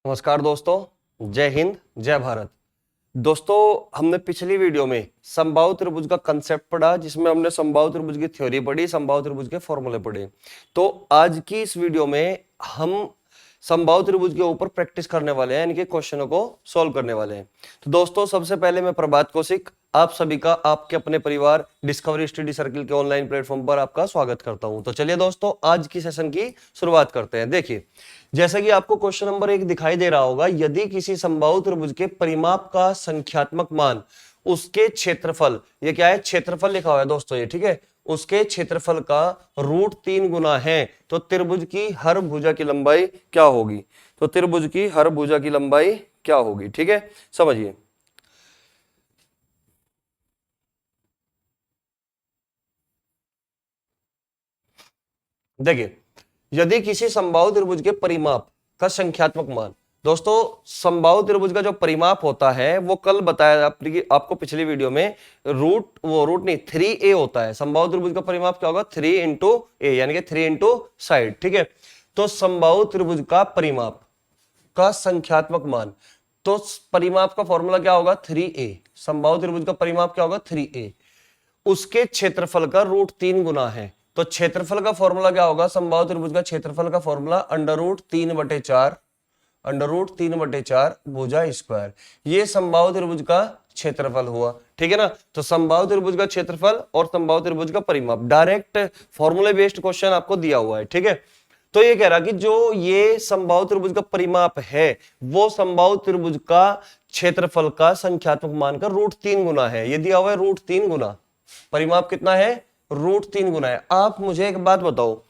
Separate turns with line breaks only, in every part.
नमस्कार दोस्तों, जय हिंद, जय भारत। दोस्तों, हमने पिछली वीडियो में समबाहु त्रिभुज का कंसेप्ट पढ़ा, जिसमें हमने समबाहु त्रिभुज की थ्योरी पढ़ी, समबाहु त्रिभुज के फॉर्मूले पढ़े। तो आज की इस वीडियो में हम समबाहु त्रिभुज के ऊपर प्रैक्टिस करने वाले हैं, इनके क्वेश्चनों को सॉल्व करने वाले हैं। तो दोस्तों, सबसे पहले मैं प्रभात कौशिक आप सभी का आपके अपने परिवार डिस्कवरी स्टडी सर्किल के ऑनलाइन प्लेटफॉर्म पर आपका स्वागत करता हूं। तो चलिए दोस्तों, आज की सेशन की शुरुआत करते हैं। देखिए, जैसा कि आपको क्वेश्चन नंबर 1 दिखाई दे रहा होगा, यदि किसी समबाहु त्रिभुज के परिमाप का संख्यात्मक मान उसके क्षेत्रफल, ये क्या है, क्षेत्रफल लिखा हुआ है दोस्तों ये, ठीक है, उसके क्षेत्रफल का √3 गुना है, तो त्रिभुज की हर भुजा की लंबाई क्या होगी। तो त्रिभुज की हर भुजा की लंबाई क्या होगी, ठीक है, समझिए। देखिए, यदि किसी समबाहु त्रिभुज के परिमाप का संख्यात्मक मान, दोस्तों समबाहु त्रिभुज का जो परिमाप होता है वो कल बताया आपको पिछली वीडियो में, रूट नहीं 3a होता है। समबाहु त्रिभुज का परिमाप क्या होगा, 3 इंटू ए, यानी कि 3 इंटू साइड, ठीक है। तो समबाहु त्रिभुज का परिमाप का संख्यात्मक मान, तो परिमाप का फॉर्मूला क्या होगा, 3a। समबाहु त्रिभुज का परिमाप क्या होगा, 3a। उसके क्षेत्रफल का √3 गुना है, तो क्षेत्रफल का फॉर्मूला क्या होगा, समबाहु त्रिभुज का क्षेत्रफल का फॉर्मूला √3/4 भुजा स्क्वायर। ये समबाहु त्रिभुज का क्षेत्रफल हुआ, ठीक है ना। तो समबाहु त्रिभुज का क्षेत्रफल और समबाहु त्रिभुज का परिमाप, डायरेक्ट फॉर्मूले बेस्ड क्वेश्चन आपको दिया हुआ है, ठीक है। तो ये कह रहा कि जो ये समबाहु त्रिभुज का परिमाप है वो समबाहु त्रिभुज का क्षेत्रफल का संख्यात्मक मान का √3 गुना है। ये दिया हुआ है √3 गुना, परिमाप कितना है, √3 गुना है। आप मुझे एक बात बताओ,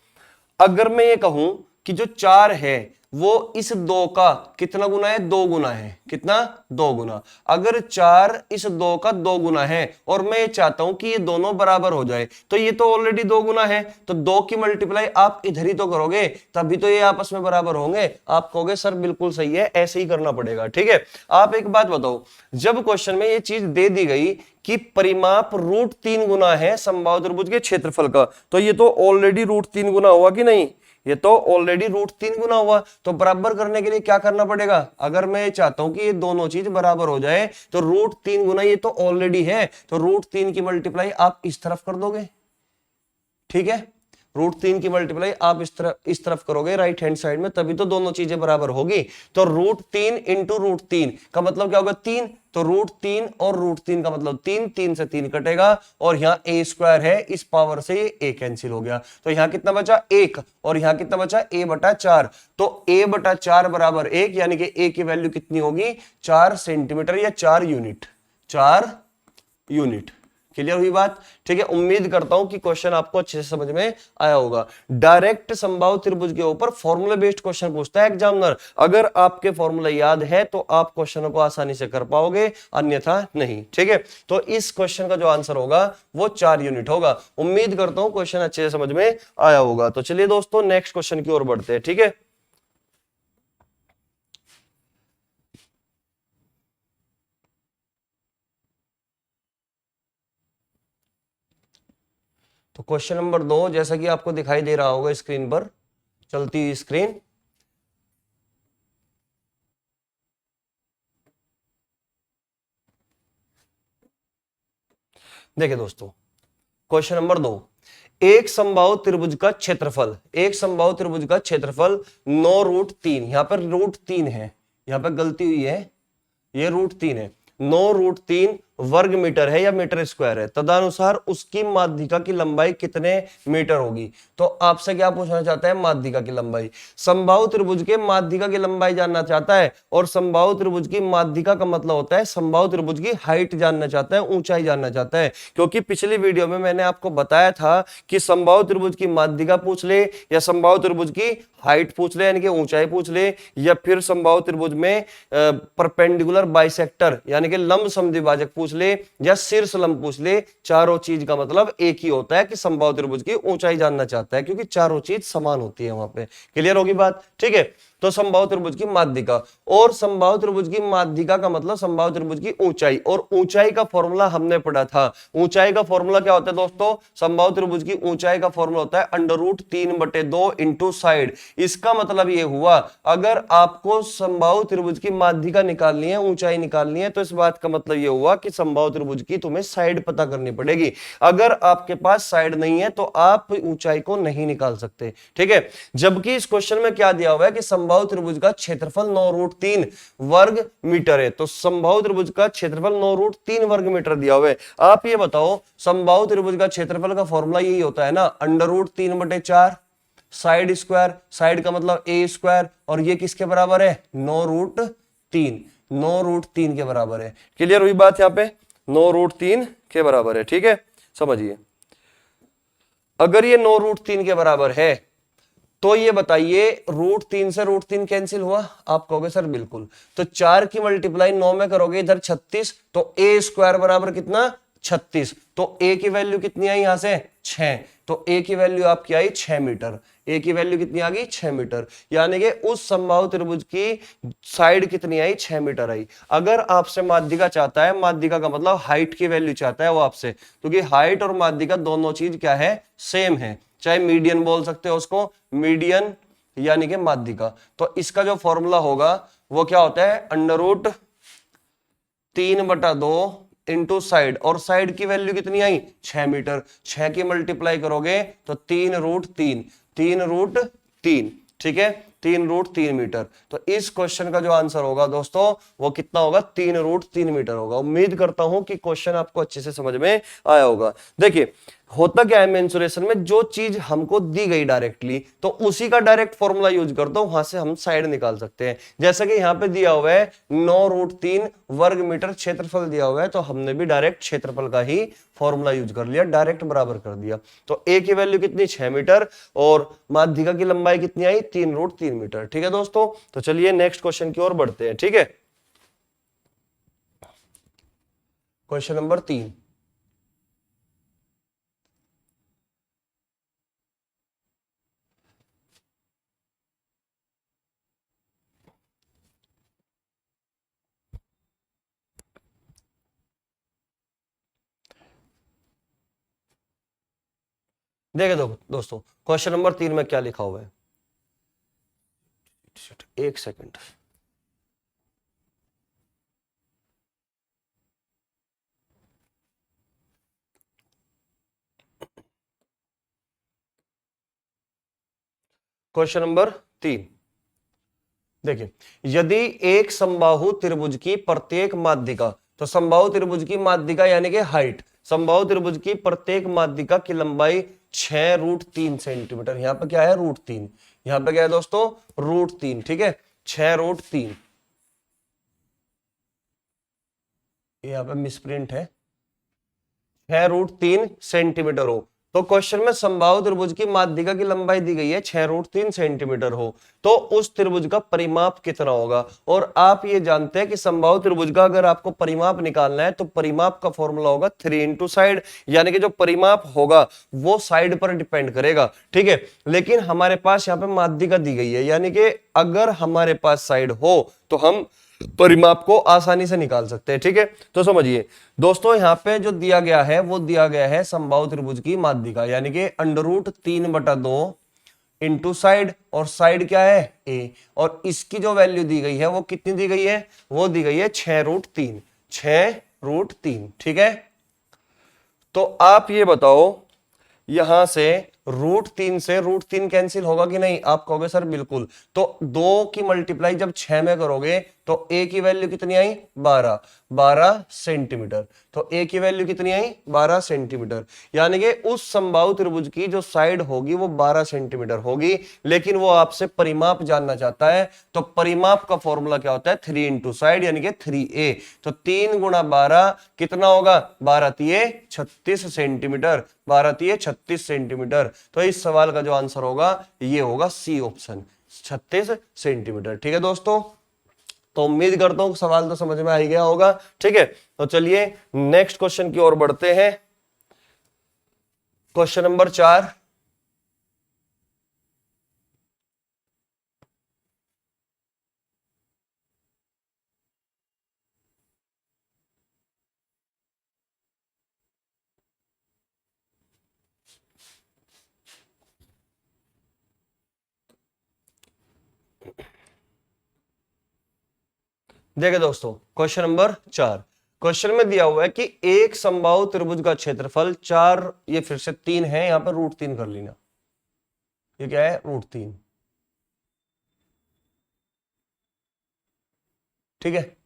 अगर मैं ये कहूं कि जो 4 है वो इस 2 का कितना गुना है, 2 गुना है, कितना, 2 गुना। अगर 4 इस 2 का 2 गुना है और मैं ये चाहता हूं कि ये दोनों बराबर हो जाए, तो ये तो ऑलरेडी 2 गुना है, तो 2 की मल्टीप्लाई आप इधर ही तो करोगे, तभी तो ये आपस में बराबर होंगे। आप कहोगे सर बिल्कुल सही है, ऐसे ही करना पड़ेगा, ठीक है। आप एक बात बताओ, जब क्वेश्चन में ये चीज दे दी गई कि परिमाप √3 गुना है समबाहु त्रिभुज के क्षेत्रफल का, तो ये तो ऑलरेडी √3 गुना हुआ कि नहीं, ये तो ऑलरेडी √3 गुना हुआ। तो बराबर करने के लिए क्या करना पड़ेगा, अगर मैं चाहता हूं कि ये दोनों चीज बराबर हो जाए, तो √3 गुना ये तो ऑलरेडी है, तो √3 की मल्टीप्लाई आप इस तरफ कर दोगे, ठीक है। √3 की मल्टीप्लाई आप इस तरफ करोगे राइट हैंड साइड में, तभी तो दोनों चीजें बराबर होगी। तो √3 इंटू √3 का मतलब क्या होगा, 3। तो √3 और √3 का मतलब 3, 3 से 3 कटेगा, और यहाँ a² है, इस पावर से ये a कैंसिल हो गया, तो यहाँ कितना बचा, 1, और यहाँ कितना बचा, a/4। तो a/4 बराबर 1, यानी कि a की वैल्यू कितनी होगी, 4 सेंटीमीटर या 4 यूनिट, 4 यूनिट। क्लियर हुई बात, ठीक है। उम्मीद करता हूं कि क्वेश्चन आपको अच्छे से समझ में आया होगा। डायरेक्ट समबाहु त्रिभुज के ऊपर फॉर्मूला बेस्ड क्वेश्चन पूछता है एग्जामिनर। अगर आपके फॉर्मूला याद है तो आप क्वेश्चनों को आसानी से कर पाओगे, अन्यथा नहीं, ठीक है। तो इस क्वेश्चन का जो आंसर होगा वो 4 यूनिट होगा। उम्मीद करता हूं क्वेश्चन अच्छे से समझ में आया होगा। तो चलिए दोस्तों, नेक्स्ट क्वेश्चन की ओर बढ़ते हैं, ठीक है। तो क्वेश्चन नंबर 2, जैसा कि आपको दिखाई दे रहा होगा स्क्रीन पर, चलती हुई स्क्रीन, देखिए दोस्तों, क्वेश्चन नंबर 2, एक समबाहु त्रिभुज का क्षेत्रफल, एक समबाहु त्रिभुज का क्षेत्रफल 9√3, यहां पर √3 है, यहां पर गलती हुई है, ये √3 है, 9√3 वर्ग मीटर है या मीटर स्क्वायर है, तदनुसार उसकी माध्यिका की लंबाई कितने मीटर होगी। तो आपसे क्या पूछना चाहता है, माध्यिका की लंबाई। समबाहु त्रिभुज के माध्यिका की लंबाई जानना चाहता है, और समबाहु त्रिभुज की माध्यिका का मतलब होता है समबाहु त्रिभुज की हाइट जानना चाहता है, ऊंचाई जानना चाहता है। क्योंकि पिछली वीडियो में मैंने आपको बताया था कि समबाहु त्रिभुज की माध्यिका पूछ ले, या समबाहु त्रिभुज की हाइट पूछ ले यानी कि ऊंचाई पूछ ले, या फिर समबाहु त्रिभुज में परपेंडिकुलर बाइसेक्टर यानी कि लंब समद्विभाजक पूछ पूछ ले या शीर्ष लंब पूछ ले, चारों चीज का मतलब एक ही होता है कि समबाहु त्रिभुज की ऊंचाई जानना चाहता है, क्योंकि चारों चीज समान होती है वहां पे। क्लियर होगी बात? ठीक है, तो समबाहु त्रिभुज की माध्यिका, और समबाहु त्रिभुज की माध्यिका का मतलब समबाहु त्रिभुज की ऊंचाई, और ऊंचाई का फॉर्मूला हमने पढ़ा था। ऊंचाई का फॉर्मूला क्या होता है दोस्तों? समबाहु त्रिभुज की ऊंचाई का फॉर्मूला होता है √3/2 इंटू साइड। इसका मतलब ये हुआ, अगर आपको समबाहु त्रिभुज की माध्यिका निकालनी है, ऊंचाई निकालनी है, तो इस बात का मतलब ये हुआ कि समबाहु त्रिभुज की तुम्हें साइड पता करनी पड़ेगी। अगर आपके पास साइड नहीं है तो आप ऊंचाई को नहीं निकाल सकते। ठीक है, जबकि इस क्वेश्चन में क्या दिया हुआ है कि समबाहु त्रिभुज का क्षेत्रफल 9√3 वर्ग मीटर है। तो समबाहु त्रिभुज का क्षेत्रफल 9√3 वर्ग मीटर दिया हुआ है। आप ये बताओ, समबाहु त्रिभुज का क्षेत्रफल का फॉर्मूला यही होता है ना, √3/4 साइड स्क्वायर, साइड का मतलब ए स्क्वायर, और ये किसके बराबर है? 9√3, 9√3 के बराबर है। क्लियर हुई बात? यहाँ पे 9√3 के बराबर है। ठीक है, समझिए, अगर ये 9√3 के बराबर है तो ये बताइए, √3 से √3 कैंसिल हुआ? आप कहोगे सर बिल्कुल। तो 4 की मल्टीप्लाई 9 में करोगे, इधर 36, तो ए स्क्वायर बराबर कितना? 36। तो ए की वैल्यू कितनी आई यहां से? 6। तो ए की वैल्यू आपकी आई 6 मीटर। ए की वैल्यू कितनी आ गई? 6 मीटर। यानी कि उस समबाहु त्रिभुज की साइड कितनी आई? 6 मीटर आई। अगर आपसे माध्यिका चाहता है, माध्यिका का मतलब हाइट की वैल्यू चाहता है वो आपसे, क्योंकि हाइट और माध्यिका दोनों चीज क्या है? सेम है। चाहे मीडियन बोल सकते हो उसको, मीडियन यानी कि माध्यिका। तो इसका जो फॉर्मूला होगा वो क्या होता है? √3/2 इंटू साइड, और साइड की वैल्यू कितनी आई? 6 मीटर। 6 की मल्टीप्लाई करोगे तो 3√3, 3√3। ठीक है, 3√3 मीटर। तो इस क्वेश्चन का जो आंसर होगा दोस्तों वो कितना होगा? 3√3 मीटर होगा। उम्मीद करता हूं कि क्वेश्चन आपको अच्छे से समझ में आया होगा। देखिए, होता क्या है मेंसुरेशन में, जो चीज हमको दी गई डायरेक्टली, तो उसी का डायरेक्ट फॉर्मूला यूज कर दो, वहां से हम साइड निकाल सकते हैं। जैसा कि यहाँ पे दिया हुआ है 9√3 वर्ग मीटर क्षेत्रफल दिया हुआ है, तो हमने भी डायरेक्ट क्षेत्रफल का ही फॉर्मूला यूज कर लिया, डायरेक्ट बराबर कर दिया। तो ए की वैल्यू कितनी? 6 मीटर, और माध्यिका की लंबाई कितनी आई? 3√3 मीटर। ठीक है दोस्तों, तो चलिए नेक्स्ट क्वेश्चन की ओर बढ़ते हैं। ठीक है, क्वेश्चन नंबर 3। देखे दो दोस्तों, क्वेश्चन नंबर 3 में क्या लिखा हुआ है? एक सेकंड, क्वेश्चन नंबर 3 देखिए, यदि एक समबाहु त्रिभुज की प्रत्येक माध्यिका, तो समबाहु त्रिभुज की माध्यिका यानी कि हाइट, समबाहु त्रिभुज की प्रत्येक माध्यिका की लंबाई 6√3 सेंटीमीटर। यहां पे क्या है? √3। यहां पे क्या है दोस्तों? √3। ठीक है, 6√3। यहां पे मिसप्रिंट है, 6√3 सेंटीमीटर हो। तो क्वेश्चन में समबाहु त्रिभुज की माध्यिका की लंबाई दी गई है 6√3 सेंटीमीटर हो, तो उस त्रिभुज का परिमाप कितना होगा? और आप ये जानते हैं कि समबाहु त्रिभुज का अगर आपको परिमाप निकालना है तो परिमाप का फॉर्मूला होगा 3 इंटू साइड, यानी कि जो परिमाप होगा वो साइड पर डिपेंड करेगा। ठीक है, लेकिन हमारे पास यहाँ पे माध्यिका दी गई है, यानी कि अगर हमारे पास साइड हो तो हम परिमाप को आसानी से निकाल सकते हैं। ठीक है, तो समझिए दोस्तों, यहां पे जो दिया गया है वो दिया गया है समबाहु त्रिभुज की माध्यिका, यानी कि √3/2 इंटू साइड, और साइड क्या है? ए, और इसकी जो वैल्यू दी गई है वो कितनी दी गई है? वो दी गई है 6√3, 6√3। ठीक है, तो आप ये बताओ, यहां से √3 से √3 कैंसिल होगा कि नहीं? आप कहोगे सर बिल्कुल। तो 2 की मल्टीप्लाई जब 6 में करोगे तो ए की वैल्यू कितनी आई? 12 सेंटीमीटर। तो ए की वैल्यू कितनी आई? 12 सेंटीमीटर। यानी कि उस समबाहु त्रिभुज की जो साइड होगी वो 12 सेंटीमीटर होगी, लेकिन वो आपसे परिमाप जानना चाहता है। तो परिमाप का फॉर्मूला क्या होता है? 3 इंटू साइड, यानी कि 3a। तो 3 गुणा 12 कितना होगा? 12×3 36 सेंटीमीटर, 12×3 36 सेंटीमीटर। तो इस सवाल का जो आंसर होगा ये होगा सी ऑप्शन, 36 सेंटीमीटर। ठीक है दोस्तों, तो उम्मीद करता हूं सवाल तो समझ में आ ही गया होगा। ठीक है, तो चलिए नेक्स्ट क्वेश्चन की ओर बढ़ते हैं। क्वेश्चन नंबर 4, देखिए दोस्तों क्वेश्चन नंबर 4, क्वेश्चन में दिया हुआ है कि एक समबाहु त्रिभुज का क्षेत्रफल 4, ये फिर से 3 है, यहां पर √3 कर लेना, ये क्या है √3। ठीक है,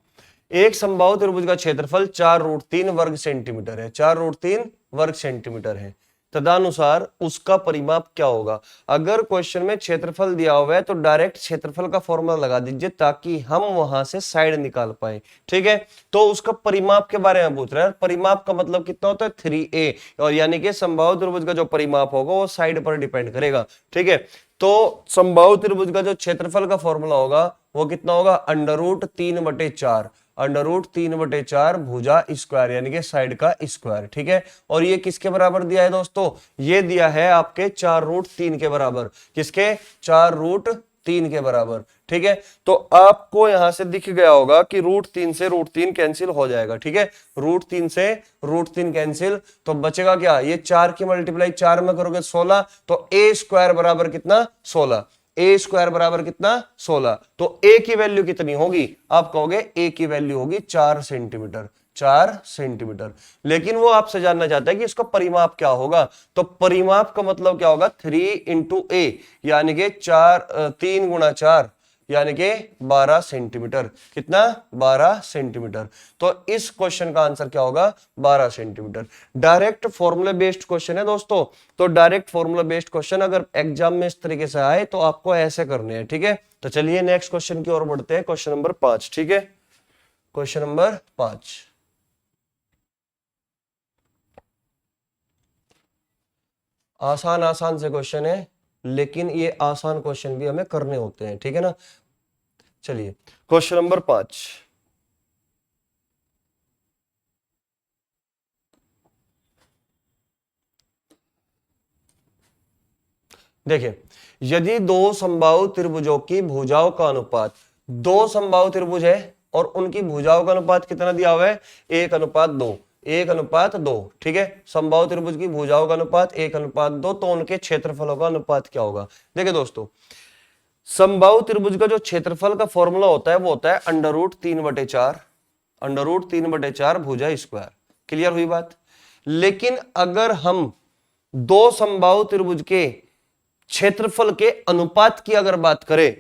एक समबाहु त्रिभुज का क्षेत्रफल 4√3 वर्ग सेंटीमीटर है, 4√3 वर्ग सेंटीमीटर है। तदनुसार उसका परिमाप क्या होगा। अगर क्वेश्चन में क्षेत्रफल दिया हुआ है तो डायरेक्ट क्षेत्रफल का फॉर्मूला लगा दीजिए ताकि हम वहां से साइड निकाल पाए। ठीक है, तो उसका परिमाप के बारे में पूछ रहा है। परिमाप का मतलब कितना होता है 3a, और यानी कि समबाहु त्रिभुज का जो परिमाप होगा वो साइड पर डिपेंड करेगा। ठीक है, तो समबाहु त्रिभुज का जो क्षेत्रफल का फॉर्मूला होगा वो कितना होगा √3/4, √3/4 भुजा स्क्वायर यानी कि साइड का स्क्वायर। ठीक है, और ये किसके बराबर दिया है दोस्तों, ये दिया है आपके 4√3 के बराबर। किसके, 4√3 के बराबर। ठीक है, तो आपको यहां से दिख गया होगा कि √3 से √3 कैंसिल हो जाएगा। ठीक है, √3 से √3 कैंसिल, तो बचेगा क्या, ये 4 की मल्टीप्लाई 4 में करोगे 16, तो a स्क्वायर बराबर कितना 16, ए स्क्वायर बराबर कितना 16। तो ए की वैल्यू कितनी होगी, आप कहोगे ए की वैल्यू होगी 4 सेंटीमीटर, 4 सेंटीमीटर। लेकिन वो आपसे जानना चाहता है कि इसका परिमाप क्या होगा। तो परिमाप का मतलब क्या होगा 3 × a, यानी कि 3 × 4 यानी कि 12 सेंटीमीटर। कितना, 12 सेंटीमीटर। तो इस क्वेश्चन का आंसर क्या होगा 12 centimetre. Direct formula based question है दोस्तों। तो डायरेक्ट फॉर्मूला बेस्ड क्वेश्चन अगर एग्जाम में इस तरीके से आए तो आपको ऐसे करने हैं। ठीक है, तो चलिए नेक्स्ट क्वेश्चन की ओर बढ़ते हैं, क्वेश्चन नंबर 5। ठीक है, क्वेश्चन नंबर 5, आसान आसान से क्वेश्चन है, लेकिन ये आसान क्वेश्चन भी हमें करने होते हैं। ठीक है ना, चलिए क्वेश्चन नंबर 5, देखिए यदि दो समबाहु त्रिभुजों की भुजाओं का अनुपात, दो समबाहु त्रिभुज है और उनकी भुजाओं का अनुपात कितना दिया हुआ है 1:2, 1:2। ठीक है, समबाहु त्रिभुज की भुजाओं का अनुपात 1:2, तो उनके क्षेत्रफलों का अनुपात क्या होगा। देखिए दोस्तों, समबाहु त्रिभुज का जो क्षेत्रफल का फॉर्मूला होता है वो होता है √3/4, √3/4 भुजा स्क्वायर। क्लियर हुई बात। लेकिन अगर हम दो समबाहु त्रिभुज के क्षेत्रफल के अनुपात की अगर बात करें,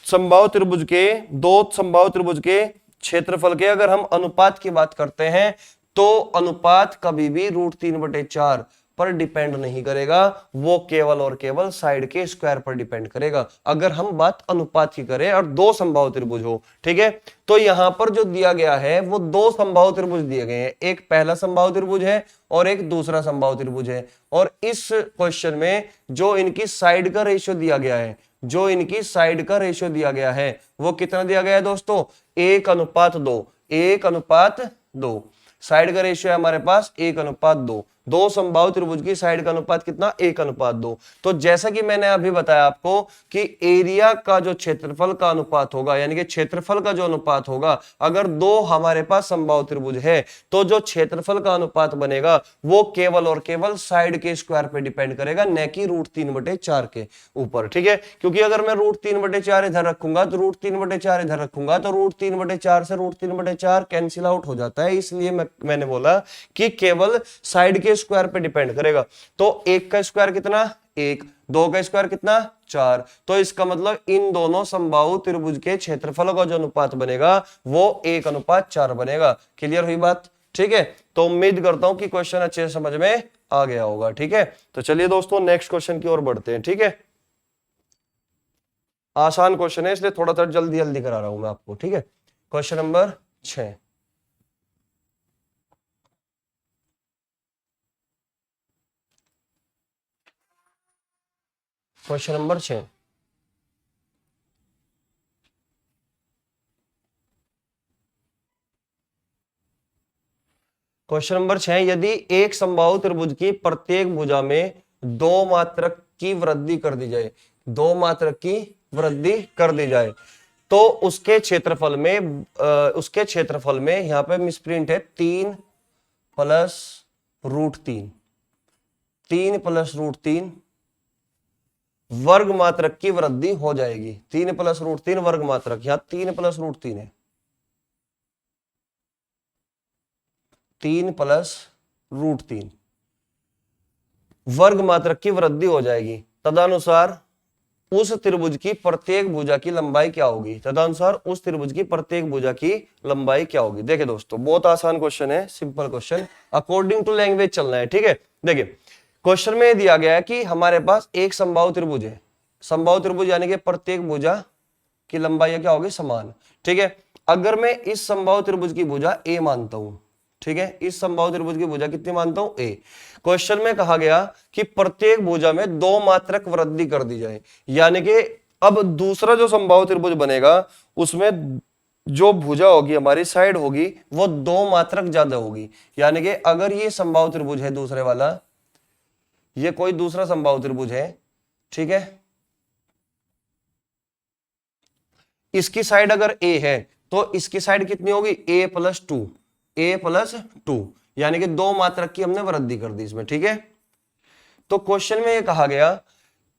समबाहु त्रिभुज के, दो समबाहु त्रिभुज के क्षेत्रफल के अगर हम अनुपात की बात करते हैं तो अनुपात कभी भी √3/4 पर डिपेंड नहीं करेगा, वो केवल और केवल साइड के स्क्वायर पर डिपेंड करेगा। अगर हम बात अनुपात की करें और दो समबाहु त्रिभुज हो, ठीक है, तो यहां पर जो दिया गया है वो दो समबाहु त्रिभुज दिए गए हैं, एक पहला समबाहु त्रिभुज है और एक दूसरा समबाहु त्रिभुज है। और इस क्वेश्चन में जो इनकी साइड का रेशियो दिया गया है, जो इनकी साइड का रेशियो दिया गया है वो कितना दिया गया है दोस्तों 1:2, 1:2। साइड का रेशियो है हमारे पास 1:2। दो समबाहु त्रिभुज की साइड का अनुपात कितना 1:2। तो जैसा कि मैंने अभी बताया आपको कि एरिया का जो क्षेत्रफल का अनुपात होगा, यानी कि क्षेत्रफल का जो अनुपात होगा, अगर दो हमारे पास समबाहु त्रिभुज है तो जो क्षेत्रफल का अनुपात बनेगा वो केवल और केवल साइड के स्क्वायर पे डिपेंड करेगा, न कि √3/4 के ऊपर। ठीक है, क्योंकि अगर मैं √3/4 इधर रखूंगा तो √3/4 इधर रखूंगा तो √3/4 से √3/4 कैंसिल आउट हो जाता है। इसलिए मैंने बोला कि केवल साइड के स्क्वायर पे डिपेंड करेगा। तो 1 का स्क्वायर कितना 1, 2 का स्क्वायर कितना 4। तो इसका मतलब इन दोनों समबाहु त्रिभुज के क्षेत्रफलों का जो अनुपात बनेगा वो 1:4 बनेगा। क्लियर हुई बात। ठीक है, तो उम्मीद करता हूं कि क्वेश्चन अच्छे से समझ में आ गया होगा। ठीक है, तो चलिए दोस्तों नेक्स्ट क्वेश्चन की ओर बढ़ते हैं। ठीक है, आसान क्वेश्चन है इसलिए थोड़ा सा जल्दी जल्दी करा रहा हूं मैं आपको। ठीक है, question number 6, question number 6, question number 6, यदि एक समबाहु त्रिभुज की प्रत्येक भुजा में 2 मात्रक की वृद्धि कर दी जाए, 2 मात्रक की वृद्धि कर दी जाए, तो उसके क्षेत्रफल में यहां पे मिसप्रिंट है 3 प्लस रूट 3, 3 प्लस रूट 3 वर्ग मात्रक की वृद्धि हो जाएगी। 3 प्लस रूट 3 वर्ग मात्रक, यहां 3 प्लस रूट 3 है, 3 प्लस रूट 3 वर्ग मात्रक की वृद्धि हो जाएगी। तदनुसार उस त्रिभुज की प्रत्येक भुजा की लंबाई क्या होगी? तदनुसार उस त्रिभुज की प्रत्येक भुजा की लंबाई क्या होगी? देखिए दोस्तों, बहुत आसान क्वेश्चन है, simple question, according to language चलना है, ठीक है। देखिए क्वेश्चन में दिया गया है कि हमारे पास एक समबाहु त्रिभुज है, समबाहु त्रिभुज यानी कि प्रत्येक भुजा की लंबाई क्या होगी? समान, ठीक है। अगर मैं इस समबाहु त्रिभुज की भुजा ए मानता हूं, ठीक है, इस समबाहु त्रिभुज की भुजा कितनी मानता हूं? ए। क्वेश्चन में कहा गया कि प्रत्येक भुजा में 2 मात्रक वृद्धि कर दी जाए, यानी कि अब दूसरा जो समबाहु त्रिभुज बनेगा उसमें जो भुजा होगी, हमारी साइड होगी, वो 2 मात्रक ज्यादा होगी। यानी कि अगर ये समबाहु त्रिभुज है दूसरे वाला, ये कोई दूसरा समबाहु त्रिभुज है, ठीक है, इसकी साइड अगर ए है तो इसकी साइड कितनी होगी? ए प्लस 2, ए प्लस 2, यानी कि 2 मात्रक की हमने वृद्धि कर दी इसमें, ठीक है। तो क्वेश्चन में ये कहा गया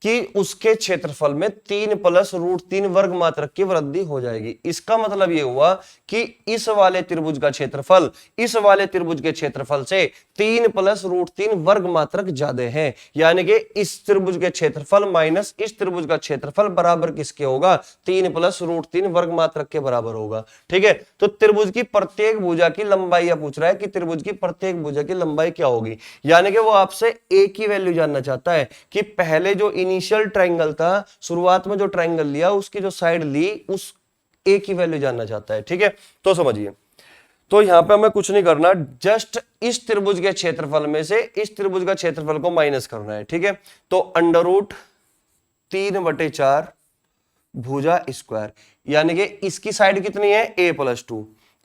कि उसके क्षेत्रफल में 3 प्लस रूट 3 वर्ग मात्रक की वृद्धि हो जाएगी। इसका मतलब ये हुआ कि इस वाले त्रिभुज का क्षेत्रफल इस वाले त्रिभुज के क्षेत्रफल से 3 प्लस रूट 3 वर्ग मात्रक ज्यादा है, यानी कि इस त्रिभुज के क्षेत्रफल माइनस इस त्रिभुज का क्षेत्रफल बराबर किसके होगा? 3 प्लस रूट 3 वर्ग मात्रक के बराबर होगा, ठीक है। तो त्रिभुज की प्रत्येक भुजा की लंबाई यह पूछ रहा है कि त्रिभुज की प्रत्येक भुजा की लंबाई क्या होगी, यानी कि वो आपसे ए की वैल्यू जानना चाहता है कि पहले जो इनिशियल ट्रायंगल था, शुरुआत में जो ट्रायंगल लिया उसकी जो साइड ली, उस ए की वैल्यू जानना चाहता है, ठीक है। तो समझिए, तो यहां पे हमें कुछ नहीं करना, जस्ट इस त्रिभुज के क्षेत्रफल में से इस त्रिभुज का क्षेत्रफल को माइनस करना है, ठीक है। तो अंडर रूट 3/4 भुजा स्क्वायर, यानी कि इसकी साइड कितनी है? a प्लस 2,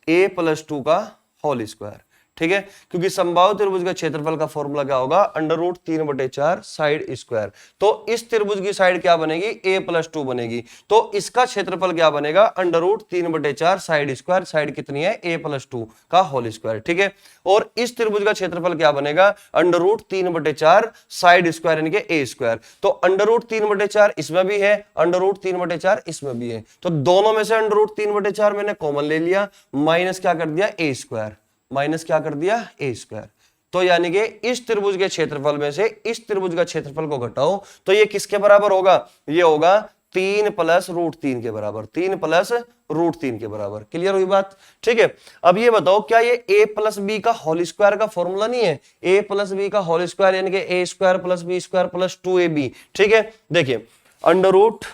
a प्लस 2 का होल स्क्वायर, ठीक है। क्योंकि समबाहु त्रिभुज का क्षेत्रफल का फॉर्मूला क्या होगा? Under root 3/4 side square. तो इस त्रिभुज की साइड क्या बनेगी? a प्लस 2 बनेगी, तो इसका क्षेत्रफल क्या बनेगा? Under root 3/4 side square, side कितनी है? a प्लस 2 का होल स्क्वायर, ठीक है। और इस त्रिभुज का क्षेत्रफल क्या बनेगा? अंडर रूट 3/4 साइड स्क्वायर यानी कि a स्क्वायर। तो अंडर रूट 3/4 इसमें भी है, अंडर रूट 3/4 इसमें भी है, तो दोनों में से अंडर रूट 3/4 मैंने कॉमन ले लिया, माइनस क्या कर दिया? a स्क्वायर, माइनस क्या कर दिया? a square. तो यानी कि इस त्रिभुज के क्षेत्रफल में से इस त्रिभुज का क्षेत्रफल को घटाओ तो ये किसके बराबर होगा? ये होगा 3 प्लस रूट 3 के बराबर, 3 प्लस रूट 3 के बराबर। क्लियर हुई बात? ठीक है। अब ये बताओ, क्या ये a प्लस बी का होल स्क्वायर का फॉर्मूला नहीं है? a प्लस बी का होल स्क्वायर यानी कि a square plus B square plus 2ab, ठीक है। देखिए under root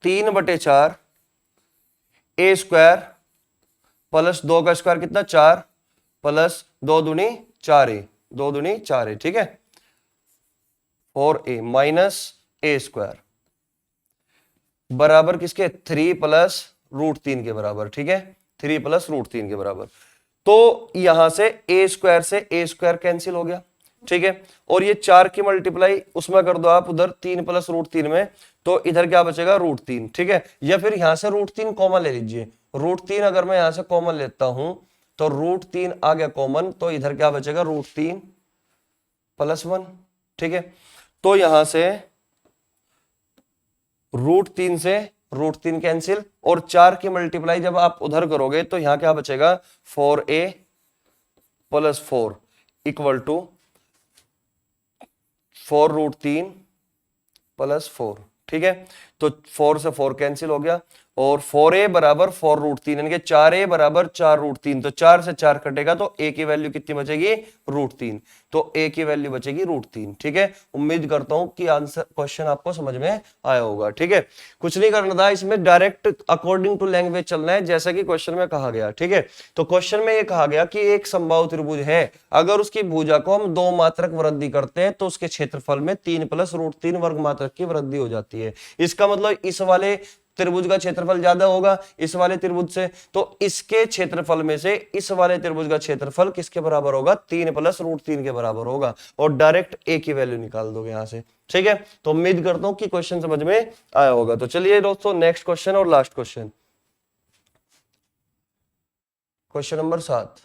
3/4 a square plus 2 का स्क्वायर कितना? 4 प्लस 2 दूनी 4a, 2 दूनी 4a, ठीक है, 4a माइनस a स्क्वायर बराबर किसके? 3 प्लस रूट 3 के बराबर, ठीक है, 3 प्लस रूट 3 के बराबर। तो यहां से a स्क्वायर से a स्क्वायर कैंसिल हो गया, ठीक है। और ये 4 की मल्टीप्लाई उसमें कर दो आप उधर 3 प्लस रूट 3 में, तो इधर क्या बचेगा? रूट 3, ठीक है। या फिर यहां से रूट 3 कॉमन ले लीजिए, रूट 3 अगर मैं यहां से कॉमन लेता हूं तो रूट 3 आ गया कॉमन, तो इधर क्या बचेगा? रूट 3 प्लस 1, ठीक है। तो यहां से रूट 3 से रूट 3 कैंसिल, और 4 की मल्टीप्लाई जब आप उधर करोगे तो यहां क्या बचेगा? 4a plus 4 equal to 4 root 3 plus 4, ठीक है। तो 4 से 4 कैंसिल हो गया, और 4a बराबर 4 रूट 3 यानी कि 4a बराबर 4 रूट 3, तो 4 से 4 कटेगा तो a की वैल्यू कितनी बचेगी? रूट 3, तो a की वैल्यू बचेगी रूट 3, ठीक है। उम्मीद करता हूं कि आंसर क्वेश्चन आपको समझ में आया होगा, ठीक है। कुछ नहीं करना था इसमें, डायरेक्ट अकॉर्डिंग टू लैंग्वेज चलना है जैसा कि क्वेश्चन में कहा गया, ठीक है। तो क्वेश्चन में ये कहा गया कि एक समबाहु त्रिभुज है, अगर उसकी भुजा को हम 2 मात्रक वृद्धि करते हैं तो उसके क्षेत्रफल में 3 प्लस रूट 3 वर्ग मात्रक की वृद्धि हो जाती है। इसका मतलब इस वाले त्रिभुज का क्षेत्रफल ज्यादा होगा इस वाले त्रिभुज से, तो इसके क्षेत्रफल में से इस वाले त्रिभुज का क्षेत्रफल किसके बराबर होगा, 3 + √3 के बराबर होगा, और डायरेक्ट ए की वैल्यू निकाल दोगे यहां से। ठीक है, तो उम्मीद करता हूं कि क्वेश्चन समझ में आया होगा। तो चलिए दोस्तों नेक्स्ट क्वेश्चन और लास्ट क्वेश्चन, क्वेश्चन नंबर 7।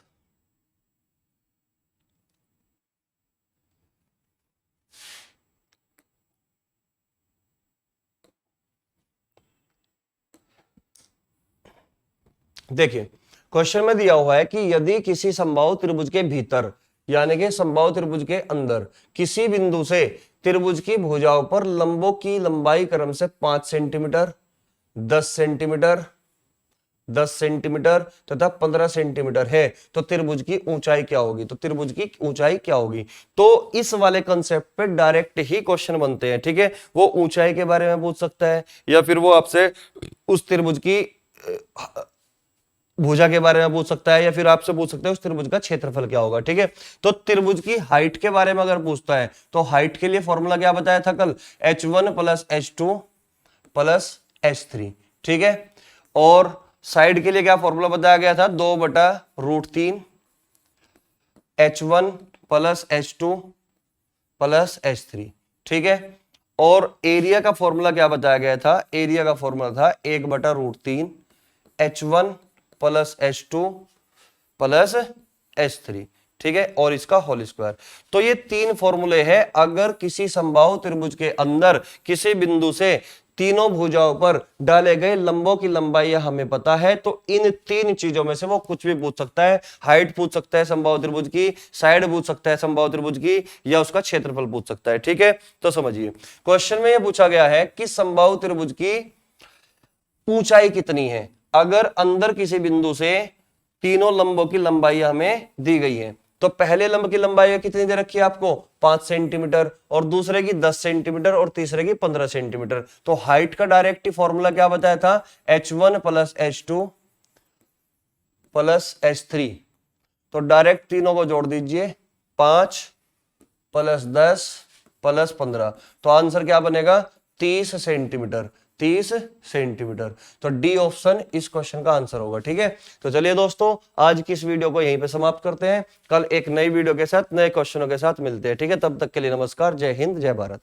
देखिए क्वेश्चन में दिया हुआ है कि यदि किसी समबाहु त्रिभुज के भीतर यानी कि समबाहु त्रिभुज के अंदर किसी बिंदु से त्रिभुज की भुजाओं पर लंबों की लंबाई क्रम से 5 सेंटीमीटर, 10 सेंटीमीटर, 10 सेंटीमीटर तथा 15 सेंटीमीटर है, तो त्रिभुज की ऊंचाई क्या होगी, तो त्रिभुज की ऊंचाई क्या होगी। तो इस वाले कंसेप्ट पे डायरेक्ट ही क्वेश्चन बनते हैं। ठीक है, वो ऊंचाई के बारे में पूछ सकता है या फिर वो आपसे उस त्रिभुज की भुजा के बारे में पूछ सकता है या फिर आपसे पूछ सकता है उस त्रिभुज का क्षेत्रफल क्या होगा। ठीक है, तो त्रिभुज की हाइट के बारे में अगर पूछता है तो हाइट के लिए फॉर्मूला क्या बताया था कल, h1 + h2 + h3। ठीक है, और साइड के लिए क्या फॉर्मूला बताया गया था, 2/√3 h1 + h2 + h3। ठीक है, और एरिया का फॉर्मूला क्या बताया गया था, एरिया का फॉर्मूला था 1/√3 h1 + h2 + h3। ठीक है, और इसका होल स्क्वायर। तो ये 3 फॉर्मूले हैं अगर किसी समबाहु त्रिभुज के अंदर किसी बिंदु से तीनों भुजाओं पर डाले गए लंबों की लंबाई हमें पता है, तो इन 3 चीजों में से वो कुछ भी पूछ सकता है। हाइट पूछ सकता है समबाहु त्रिभुज की, साइड पूछ सकता है समबाहु त्रिभुज की, या उसका क्षेत्रफल पूछ सकता है। ठीक है, तो समझिए क्वेश्चन में यह पूछा गया है कि समबाहु त्रिभुज की ऊंचाई कितनी है अगर अंदर किसी बिंदु से तीनों लंबों की लंबाई हमें दी गई है। तो पहले लंब की लंबाई कितनी दे रखी है आपको, 5 सेंटीमीटर, और दूसरे की 10 सेंटीमीटर और तीसरे की 15 सेंटीमीटर। तो हाइट का डायरेक्ट फॉर्मूला क्या बताया था, h1 + h2 + h3। तो डायरेक्ट तीनों को जोड़ दीजिए, 5 + 10 + 15, तो आंसर क्या बनेगा, 30 सेंटीमीटर। 30 सेंटीमीटर। तो डी ऑप्शन इस क्वेश्चन का आंसर होगा। ठीक है, तो चलिए दोस्तों आज की इस वीडियो को यहीं पे समाप्त करते हैं। कल एक नई वीडियो के साथ नए क्वेश्चनों के साथ मिलते हैं। ठीक है, तब तक के लिए नमस्कार, जय हिंद, जय भारत।